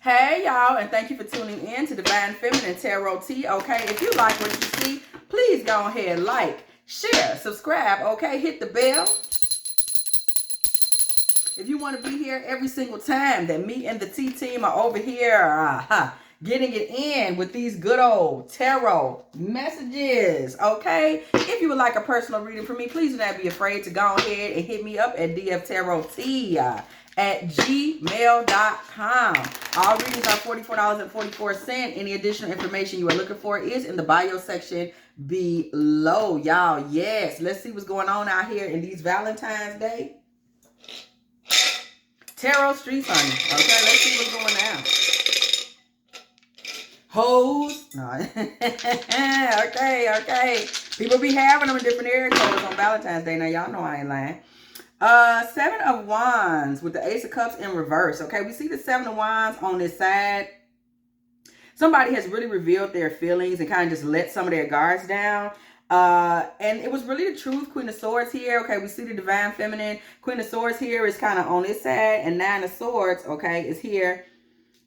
Hey y'all, and thank you for tuning in to Divine Feminine Tarot Tea. Okay, if you like what you see, please go ahead, like, share, subscribe. Okay, hit the bell. If you want to be here every single time that me and the T team are over here, getting it in with these good old tarot messages. Okay, if you would like a personal reading from me, please do not be afraid to go ahead and hit me up at dftarottea at gmail.com. All readings are $44.44. Any additional information you are looking for is in the bio section below. Y'all, yes, let's see what's going on out here in these Valentine's Day tarot streets, honey. Okay, let's see what's going on. Hoes. No. okay. People be having them in different area codes on Valentine's Day. Now, y'all know I ain't lying. Seven of Wands with the Ace of Cups in reverse. Okay, we see the Seven of Wands on this side. Somebody has really revealed their feelings and kind of just let some of their guards down. And it was really the truth. Queen of Swords here. Okay, we see the Divine Feminine. Queen of Swords here is kind of on this side. And Nine of Swords, okay, is here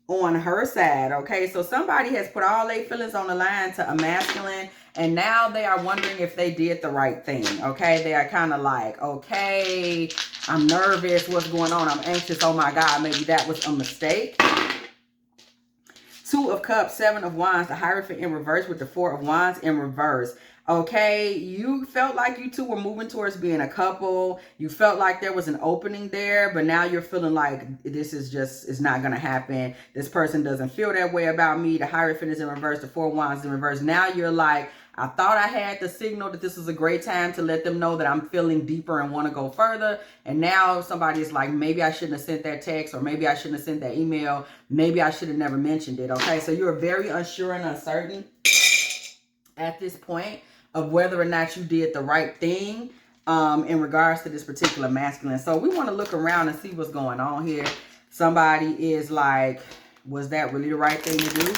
on her side. Okay, so somebody has put all their feelings on the line to a masculine. And now they are wondering if they did the right thing. Okay, they are kind of like, okay, I'm nervous. What's going on? I'm anxious. Oh my God, maybe that was a mistake. Two of Cups, Seven of Wands, the Hierophant in reverse with the Four of Wands in reverse. Okay, you felt like you two were moving towards being a couple. You felt like there was an opening there, but now you're feeling like this is just, it's not going to happen. This person doesn't feel that way about me. The Hierophant is in reverse, the Four of Wands is in reverse. Now you're like, I thought I had the signal that this was a great time to let them know that I'm feeling deeper and want to go further. And now somebody is like, maybe I shouldn't have sent that text, or maybe I shouldn't have sent that email. Maybe I should have never mentioned it. Okay, so you're very unsure and uncertain at this point of whether or not you did the right thing in regards to this particular masculine. So we want to look around and see what's going on here. Somebody is like, was that really the right thing to do?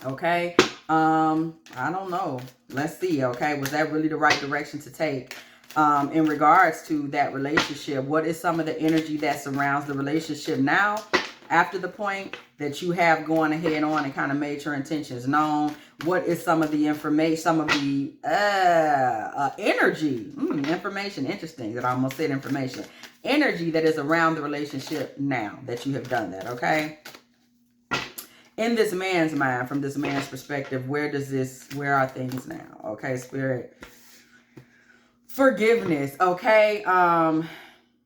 Okay. I don't know. Let's see. Okay. Was that really the right direction to take in regards to that relationship? What is some of the energy that surrounds the relationship now after the point that you have going ahead on and kind of made your intentions known? What is some of the information, some of the energy, information, interesting that I almost said information, energy that is around the relationship now that you have done that, okay? In this man's mind, from this man's perspective, where are things now? Okay, Spirit. Forgiveness, okay?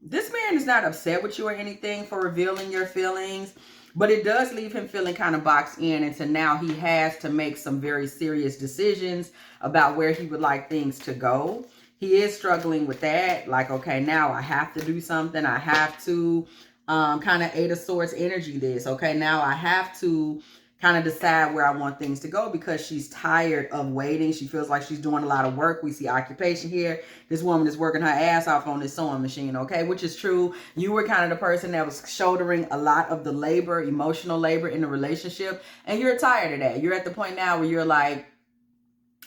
This man is not upset with you or anything for revealing your feelings, but it does leave him feeling kind of boxed in, and so now he has to make some very serious decisions about where he would like things to go. He is struggling with that. Like, okay, now I have to do something. I have to kind of Eight of Swords energy this. Okay, now I have to kind of decide where I want things to go because she's tired of waiting. She feels like she's doing a lot of work. We see occupation here. This woman is working her ass off on this sewing machine, okay, which is true. You were kind of the person that was shouldering a lot of the labor, emotional labor in the relationship, and you're tired of that. You're at the point now where you're like,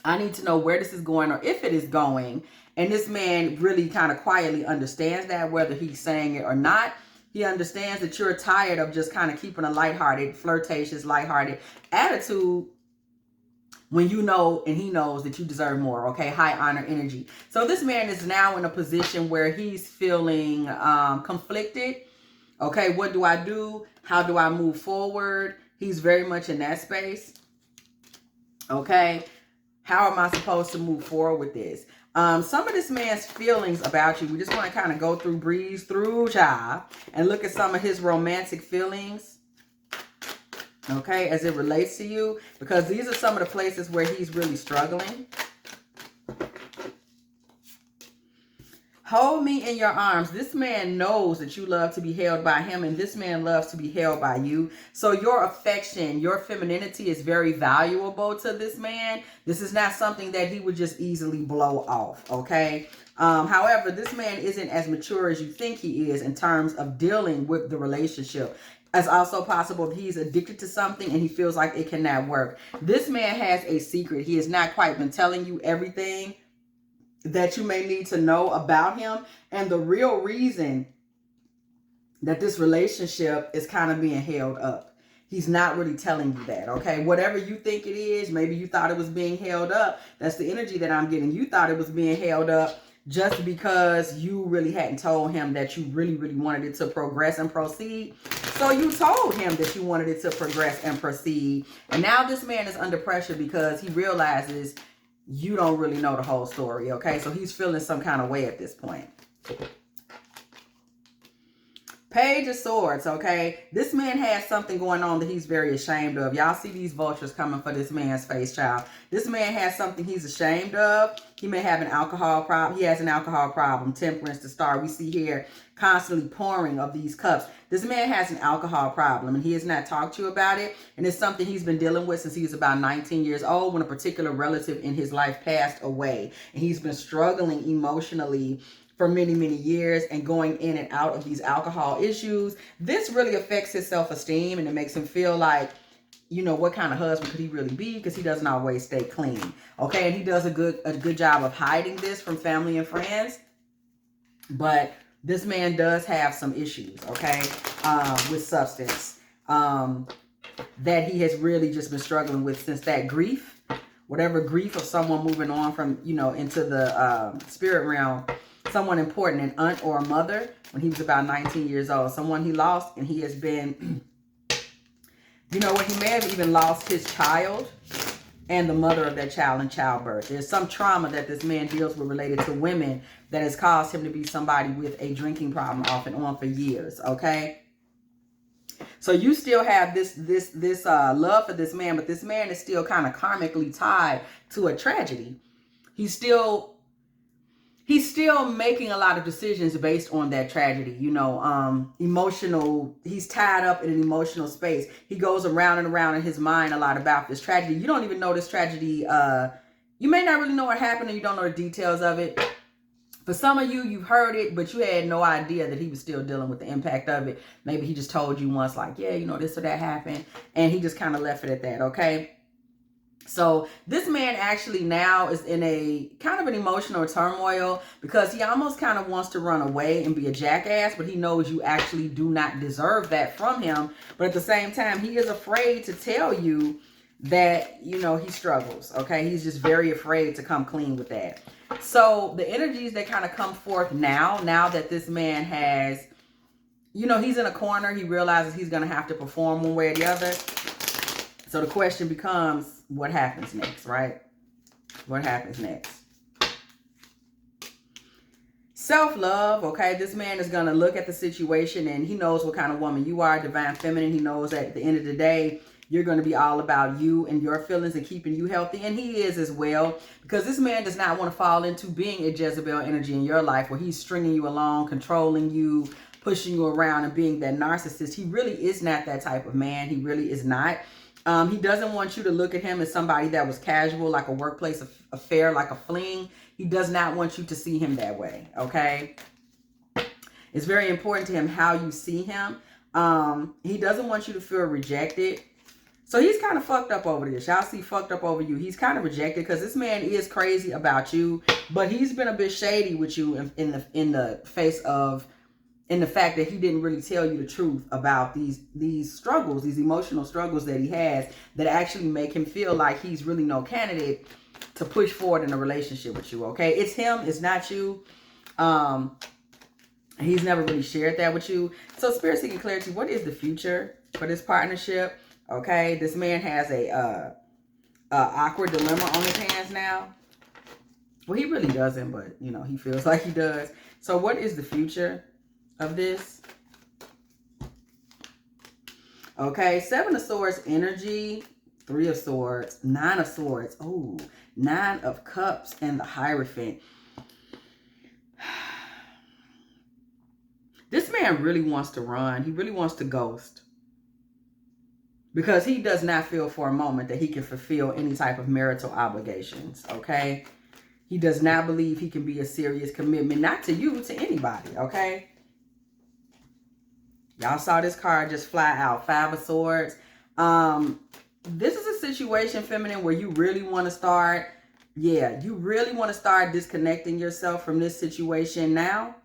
I need to know where this is going or if it is going. And this man really kind of quietly understands that, whether he's saying it or not. He understands that you're tired of just kind of keeping a lighthearted, flirtatious, lighthearted attitude when you know and he knows that you deserve more, okay? High honor energy. So this man is now in a position where he's feeling conflicted. Okay, what do I do? How do I move forward? He's very much in that space. Okay, how am I supposed to move forward with this? Some of this man's feelings about you, we just want to kind of go through, breeze through, child, and look at some of his romantic feelings, okay, as it relates to you, because these are some of the places where he's really struggling. Hold me in your arms. This man knows that you love to be held by him, and this man loves to be held by you. So your affection, your femininity is very valuable to this man. This is not something that he would just easily blow off, okay? However, this man isn't as mature as you think he is in terms of dealing with the relationship. It's also possible that he's addicted to something and he feels like it cannot work. This man has a secret. He has not quite been telling you everything that you may need to know about him. And the real reason that this relationship is kind of being held up He's not really telling you that, okay? Whatever you think it is, maybe you thought it was being held up. That's the energy that I'm getting. You thought it was being held up just because you really hadn't told him that you really, really wanted it to progress and proceed. So you told him that you wanted it to progress and proceed. And now this man is under pressure because he realizes you don't really know the whole story, okay? So he's feeling some kind of way at this point. Page of Swords, okay? This man has something going on that he's very ashamed of. Y'all see these vultures coming for this man's face, child. This man has something he's ashamed of. He may have an alcohol problem. He has an alcohol problem. Temperance to start. We see here constantly pouring of these cups. This man has an alcohol problem and he has not talked to you about it. And it's something he's been dealing with since he was about 19 years old when a particular relative in his life passed away. And he's been struggling emotionally for many, many years and going in and out of these alcohol issues. This really affects his self-esteem and it makes him feel like, you know, what kind of husband could he really be? Because he doesn't always stay clean. Okay, and he does a good job of hiding this from family and friends. But this man does have some issues, okay, with substance that he has really just been struggling with since that grief, whatever grief of someone moving on from, you know, into the spirit realm. Someone important, an aunt or a mother, when he was about 19 years old. Someone he lost, and he has been, you know what, he may have even lost his child and the mother of that child in childbirth. There's some trauma that this man deals with related to women that has caused him to be somebody with a drinking problem off and on for years, okay? So you still have this love for this man, but this man is still kind of karmically tied to a tragedy. He's still making a lot of decisions based on that tragedy, you know, emotional. He's tied up in an emotional space. He goes around and around in his mind a lot about this tragedy. You don't even know this tragedy. You may not really know what happened and you don't know the details of it. For some of you, you've heard it, but you had no idea that he was still dealing with the impact of it. Maybe he just told you once like, yeah, you know, this or that happened. And he just kind of left it at that, okay? So this man actually now is in a kind of an emotional turmoil because he almost kind of wants to run away and be a jackass, but he knows you actually do not deserve that from him. But at the same time, he is afraid to tell you that, you know, he struggles, okay? He's just very afraid to come clean with that. So the energies that kind of come forth now that this man has, you know, he's in a corner, he realizes he's going to have to perform one way or the other. So the question becomes, what happens next, right? What happens next? Self-love, okay? This man is going to look at the situation and he knows what kind of woman you are, divine feminine. He knows that at the end of the day, you're going to be all about you and your feelings and keeping you healthy. And he is as well, because this man does not want to fall into being a Jezebel energy in your life where he's stringing you along, controlling you, pushing you around and being that narcissist. He really is not that type of man. He really is not. He doesn't want you to look at him as somebody that was casual, like a workplace affair, like a fling. He does not want you to see him that way, okay? It's very important to him how you see him. He doesn't want you to feel rejected. So he's kind of fucked up over this. Y'all see fucked up over you. He's kind of rejected because this man is crazy about you, but he's been a bit shady with you in the face of, in the fact that he didn't really tell you the truth about these struggles, these emotional struggles that he has that actually make him feel like he's really no candidate to push forward in a relationship with you, okay? It's him, it's not you. He's never really shared that with you. So Spirit seeking clarity, what is the future for this partnership? Okay, this man has a awkward dilemma on his hands now. Well, he really doesn't, but, you know, he feels like he does. So what is the future of this? Okay, 7 of Swords energy, 3 of Swords, 9 of Swords. Oh, 9 of Cups and the Hierophant. This man really wants to run. He really wants to ghost. Because he does not feel for a moment that he can fulfill any type of marital obligations, okay? He does not believe he can be a serious commitment, not to you, to anybody, okay? Y'all saw this card just fly out, 5 of Swords. This is a situation, feminine, where you really want to start, you really want to start disconnecting yourself from this situation now.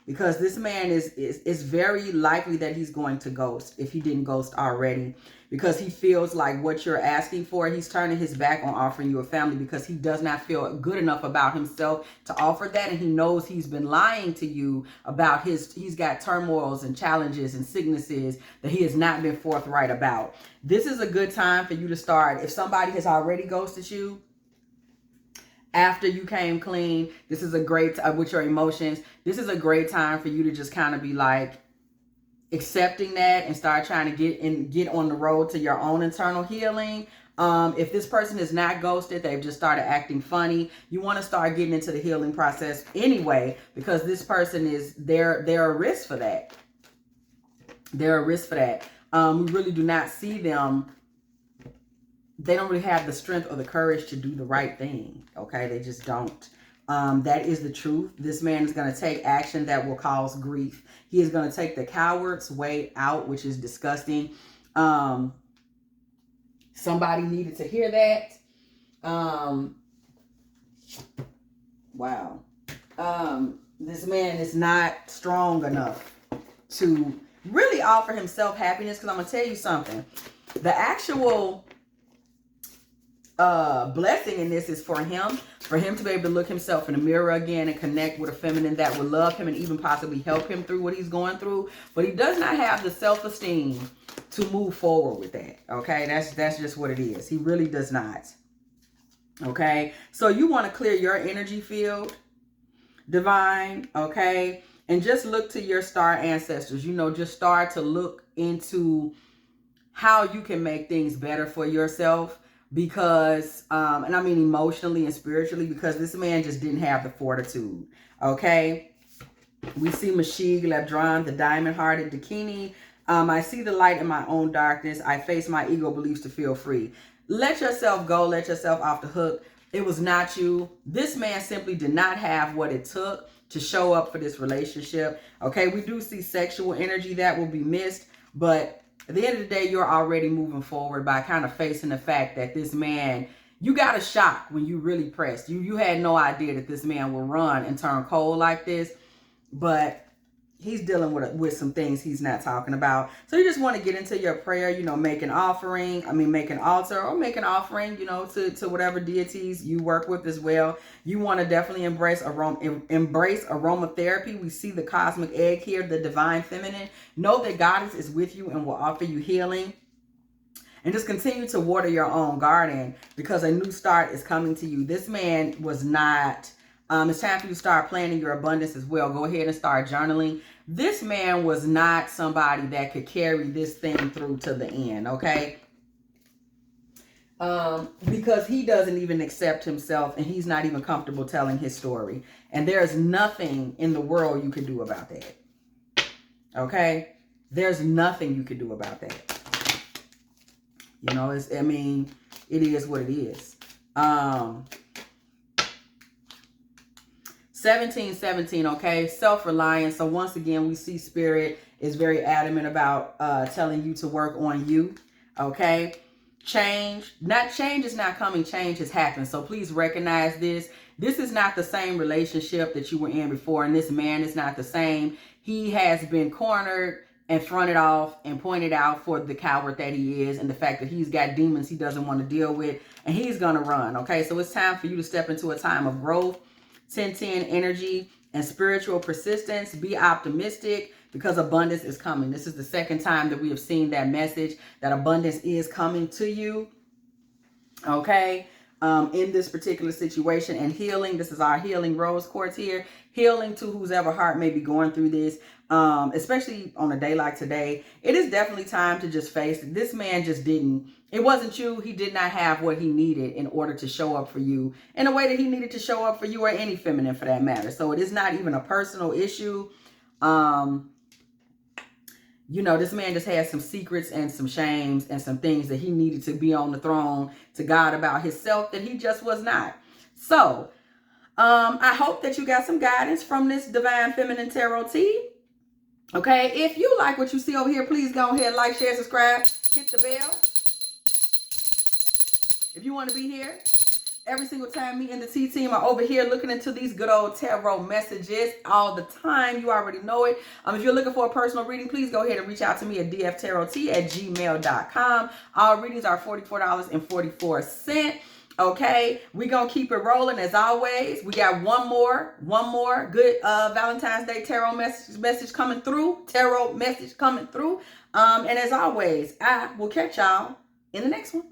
because this man is very likely that he's going to ghost, if he didn't ghost already, because he feels like what you're asking for, he's turning his back on offering you a family because he does not feel good enough about himself to offer that. And he knows he's been lying to you about he's got turmoils and challenges and sicknesses that he has not been forthright about. This is a good time for you to start. If somebody has already ghosted you after you came clean, this is a great with your emotions. This is a great time for you to just kind of be like accepting that and start trying to get on the road to your own internal healing. If this person is not ghosted, they've just started acting funny, you want to start getting into the healing process anyway, because this person they're a risk for that. They're a risk for that. We really do not see them. They don't really have the strength or the courage to do the right thing. Okay, they just don't. That is the truth. This man is going to take action that will cause grief. He is going to take the coward's way out, which is disgusting. Somebody needed to hear that. Wow. This man is not strong enough to really offer himself happiness, because I'm going to tell you something. The actual blessing in this is for him to be able to look himself in the mirror again and connect with a feminine that would love him and even possibly help him through what he's going through. But he does not have the self-esteem to move forward with that. Okay, that's just what it is. He really does not. Okay, so you want to clear your energy field, divine. Okay, and just look to your star ancestors. You know, just start to look into how you can make things better for yourself. Because, and I mean emotionally and spiritually, because this man just didn't have the fortitude. Okay. We see Mashiach, Labdran, the diamond-hearted Dakini. I see the light in my own darkness. I face my ego beliefs to feel free. Let yourself go. Let yourself off the hook. It was not you. This man simply did not have what it took to show up for this relationship. Okay. We do see sexual energy that will be missed, but at the end of the day, you're already moving forward by kind of facing the fact that this man, you got a shock when you really pressed. You had no idea that this man will run and turn cold like this, but he's dealing with some things he's not talking about. So you just want to get into your prayer, you know, make an offering. Make an altar or make an offering, you know, to whatever deities you work with as well. You want to definitely embrace aromatherapy. We see the cosmic egg here, the divine feminine. Know that Goddess is with you and will offer you healing. And just continue to water your own garden, because a new start is coming to you. This man was not... it's time for you to start planning your abundance as well. Go ahead and start journaling. This man was not somebody that could carry this thing through to the end, okay? Because he doesn't even accept himself, and he's not even comfortable telling his story. And there's nothing in the world you can do about that, okay? There's nothing you can do about that. You know, it is what it is. 1717, okay? Self-reliance. So once again, we see Spirit is very adamant about telling you to work on you, okay? Change is not coming, change has happened. So please recognize this. This is not the same relationship that you were in before, and this man is not the same. He has been cornered and fronted off and pointed out for the coward that he is, and the fact that he's got demons he doesn't want to deal with, and he's gonna run, okay? So it's time for you to step into a time of growth, 10-10 energy, and spiritual persistence. Be optimistic, because abundance is coming. This is the second time that we have seen that message, that abundance is coming to you, okay? In this particular situation. And healing, this is our healing rose quartz here. Healing to whoever heart may be going through this, especially on a day like today. It is definitely time to just face it. This man just didn't, it wasn't you. He did not have what he needed in order to show up for you in a way that he needed to show up for you, or any feminine for that matter. So it is not even a personal issue. You know, this man just had some secrets and some shames and some things that he needed to be on the throne to God about himself that he just was not. So, I hope that you got some guidance from this Divine Feminine Tarot tea. Okay, if you like what you see over here, please go ahead, like, share, subscribe, hit the bell. If you want to be here Every single time me and the T team are over here looking into these good old tarot messages all the time. You already know it. If you're looking for a personal reading, please go ahead and reach out to me at dftarottea@gmail.com. All readings are $44.44. Okay, we're gonna keep it rolling as always. We got one more good Valentine's Day tarot message coming through. And as always, I will catch y'all in the next one.